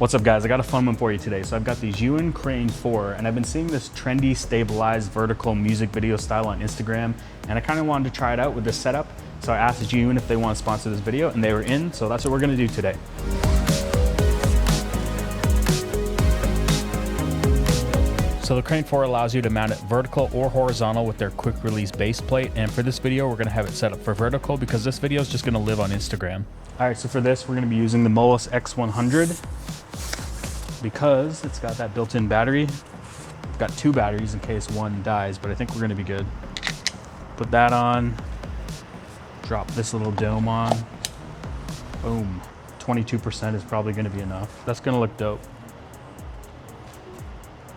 What's up guys, I got a fun one for you today. So I've got the Zhiyun Crane 4 and I've been seeing this trendy stabilized vertical music video style on Instagram and I kind of wanted to try it out with this setup. So I asked Zhiyun if they want to sponsor this video and they were in, so that's what we're going to do today. So the Crane 4 allows you to mount it vertical or horizontal with their quick release base plate, and for this video we're going to have it set up for vertical because this video is just going to live on Instagram. Alright, so for this we're going to be using the Molus X100 because it's got that built-in battery. I've got two batteries in case one dies, but I think we're going to be good. Put that on, drop this little dome on, boom. 22% is probably going to be enough. That's going to look dope.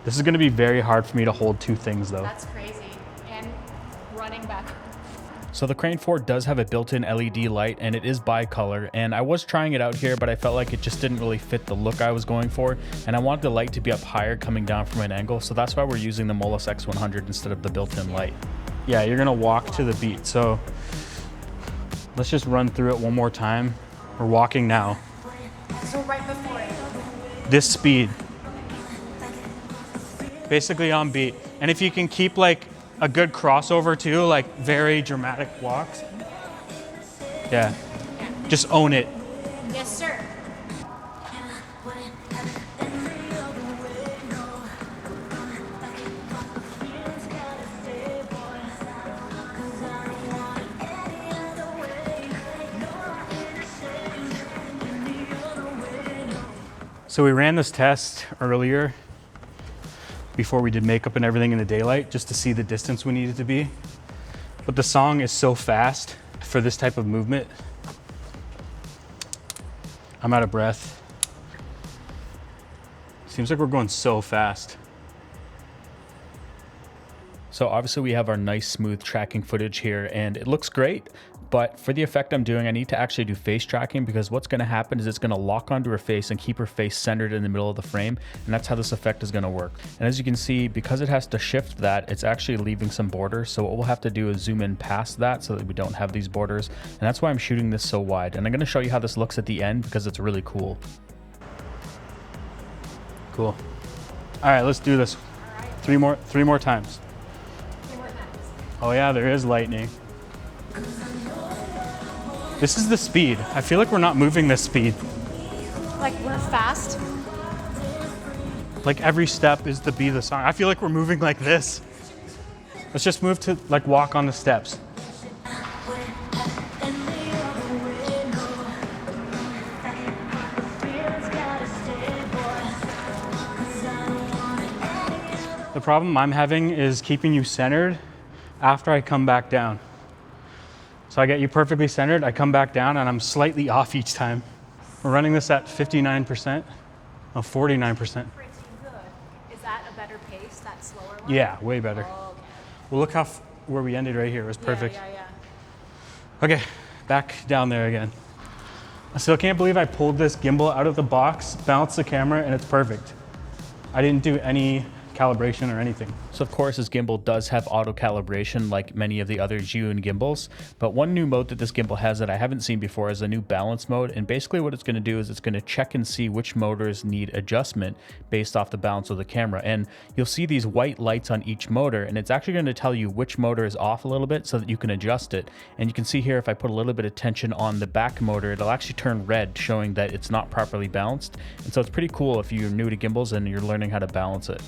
This is going to be very hard for me to hold two things though. That's crazy. And running back. So the Crane 4 does have a built-in LED light and it is bi-color, and I was trying it out here but I felt like it just didn't really fit the look I was going for, and I wanted the light to be up higher coming down from an angle, so that's why we're using the Molus X100 instead of the built-in light. Yeah, you're gonna walk to the beat, so let's just run through it one more time. We're walking now. So right before it. This speed. Basically on beat. And if you can keep like a good crossover too, like very dramatic walks. Yeah. Just own it. Yes, sir. So we ran this test earlier before we did makeup and everything in the daylight, just to see the distance we needed to be. But the song is so fast for this type of movement. I'm out of breath. Seems like we're going so fast. So obviously we have our nice smooth tracking footage here and it looks great, but for the effect I'm doing, I need to actually do face tracking because what's going to happen is it's going to lock onto her face and keep her face centered in the middle of the frame, and that's how this effect is going to work. And as you can see, because it has to shift that, it's actually leaving some borders, so what we'll have to do is zoom in past that so that we don't have these borders, and that's why I'm shooting this so wide. And I'm going to show you how this looks at the end because it's really cool. Cool. All right, let's do this. All right. Three more times. 3 more times. Oh yeah, there is lightning. This is the speed. I feel like we're not moving this speed. Like we're fast. Like every step is to be the song. I feel like we're moving like this. Let's just move to like walk on the steps. The problem I'm having is keeping you centered after I come back down. So I get you perfectly centered, I come back down and I'm slightly off each time. We're running this at 59%, no, 49%. Pretty good. Is that a better pace, that slower one? Yeah, way better. Oh, okay. Well, look how where we ended right here. It was perfect. Yeah. Okay, back down there again. I still can't believe I pulled this gimbal out of the box, balanced the camera, and it's perfect. I didn't do any calibration or anything. So of course this gimbal does have auto calibration like many of the other Zhiyun gimbals, but one new mode that this gimbal has that I haven't seen before is a new balance mode, and basically what it's going to do is it's going to check and see which motors need adjustment based off the balance of the camera, and you'll see these white lights on each motor, and it's actually going to tell you which motor is off a little bit so that you can adjust it. And you can see here if I put a little bit of tension on the back motor, it'll actually turn red, showing that it's not properly balanced. And so it's pretty cool if you're new to gimbals and you're learning how to balance it.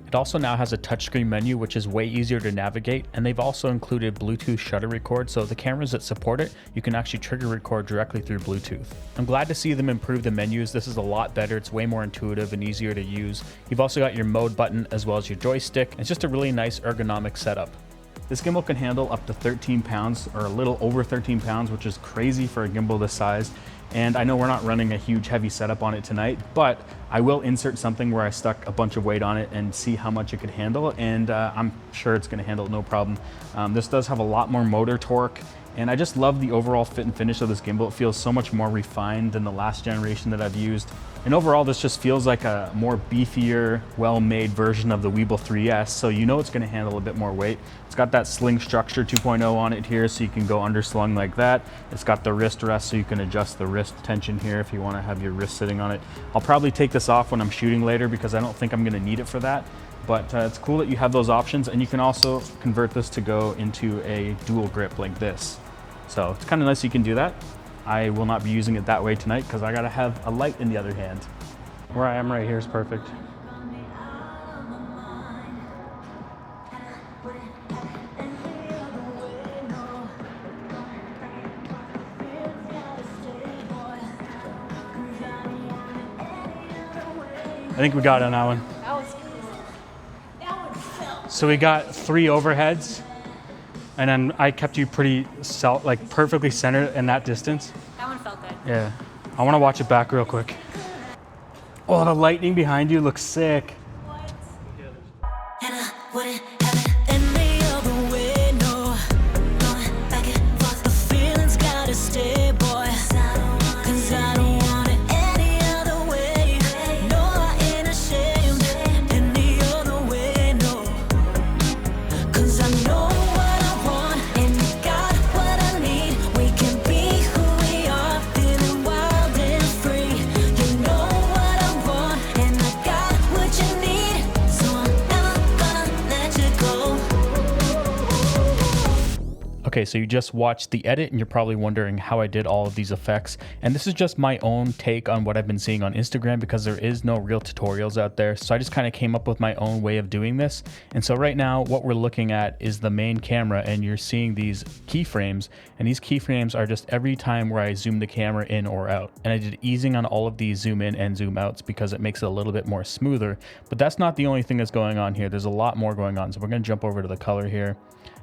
It also now has a touchscreen menu, which is way easier to navigate, and they've also included Bluetooth shutter record, so the cameras that support it, you can actually trigger record directly through Bluetooth. I'm glad to see them improve the menus. This is a lot better. It's way more intuitive and easier to use. You've also got your mode button as well as your joystick. It's just a really nice ergonomic setup. This gimbal can handle up to 13 pounds or a little over 13 pounds, which is crazy for a gimbal this size. And I know we're not running a huge heavy setup on it tonight, but I will insert something where I stuck a bunch of weight on it and see how much it could handle. And I'm sure it's gonna handle no problem. This does have a lot more motor torque, and I just love the overall fit and finish of this gimbal. It feels so much more refined than the last generation that I've used. And overall, this just feels like a more beefier, well-made version of the Weeble 3S, so you know it's gonna handle a bit more weight. It's got that sling structure 2.0 on it here, so you can go underslung like that. It's got the wrist rest, so you can adjust the wrist tension here if you wanna have your wrist sitting on it. I'll probably take this off when I'm shooting later because I don't think I'm gonna need it for that. But it's cool that you have those options, and you can also convert this to go into a dual grip like this. So it's kind of nice you can do that. I will not be using it that way tonight because I gotta have a light in the other hand. Where I am right here is perfect. I think we got it on that one. That was crazy. That one felt. So we got 3 overheads, and then I kept you pretty perfectly centered in that distance. That one felt good. Yeah. I want to watch it back real quick. Oh, the lightning behind you looks sick. What? And I wouldn't have it any other way, no. Going back and forth, the feeling's gotta stay, boy. 'Cause I don't want it any other way. No, I ain't ashamed any other way, no. 'Cause I know what I want and you got what I need. We can be who we are, feeling wild and free. You know what I want and I got what you need. So I'm never gonna let you go. Okay, so you just watched the edit and you're probably wondering how I did all of these effects. And this is just my own take on what I've been seeing on Instagram because there is no real tutorials out there. So I just kind of came up with my own way of doing this. And so right now what we're looking at is the main camera, and you're seeing these keyframes, and these keyframes are just every time where I zoom the camera in or out. And I did easing on all of these zoom in and zoom outs because it makes it a little bit more smoother. But that's not the only thing that's going on here. There's a lot more going on. So we're going to jump over to the color here.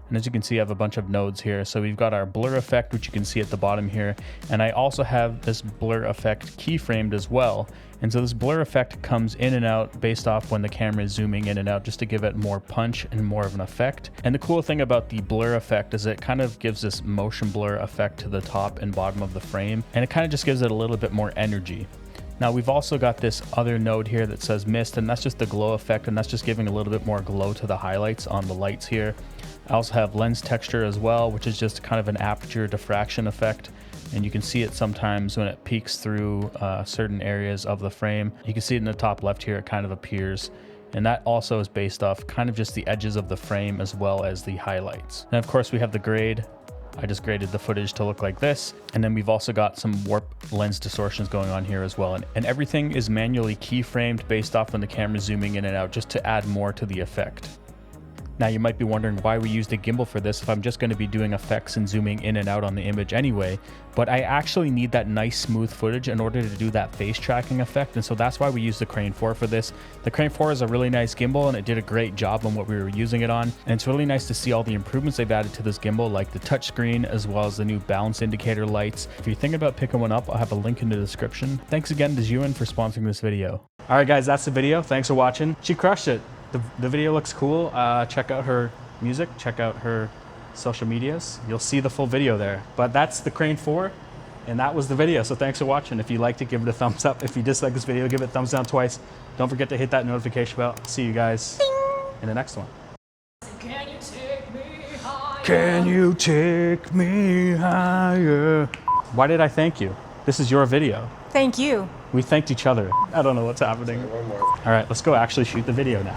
And as you can see, I have a bunch of nodes here. So we've got our blur effect, which you can see at the bottom here. And I also have this blur effect keyframed as well. And so this blur effect comes in and out based off when the camera is zooming in and out, just to give it more punch and more of an effect. And the cool thing about the blur effect is it kind of gives this motion blur effect to the top and bottom of the frame. And it kind of just gives it a little bit more energy. Now we've also got this other node here that says mist, and that's just the glow effect, and that's just giving a little bit more glow to the highlights on the lights here. I also have lens texture as well, which is just kind of an aperture diffraction effect. And you can see it sometimes when it peeks through certain areas of the frame. You can see it in the top left here, it kind of appears. And that also is based off kind of just the edges of the frame as well as the highlights. And of course we have the grade. I just graded the footage to look like this. And then we've also got some warp lens distortions going on here as well. And everything is manually keyframed based off when the camera's zooming in and out, just to add more to the effect. Now you might be wondering why we used a gimbal for this if I'm just going to be doing effects and zooming in and out on the image anyway, but I actually need that nice smooth footage in order to do that face tracking effect, and so that's why we used the Crane 4 for this. The Crane 4 is a really nice gimbal and it did a great job on what we were using it on, and it's really nice to see all the improvements they've added to this gimbal, like the touchscreen as well as the new balance indicator lights. If you're thinking about picking one up, I'll have a link in the description. Thanks again to Zhiyun for sponsoring this video. All right guys, that's the video. Thanks for watching. She crushed it. The video looks cool. Check out her music, check out her social medias. You'll see the full video there. But that's the Crane 4, and that was the video. So thanks for watching. If you liked it, give it a thumbs up. If you dislike this video, give it a thumbs down twice. Don't forget to hit that notification bell. See you guys in the next one. Can you take me higher? Can you take me higher? Why did I thank you? This is your video. Thank you. We thanked each other. I don't know what's happening. All right, let's go actually shoot the video now.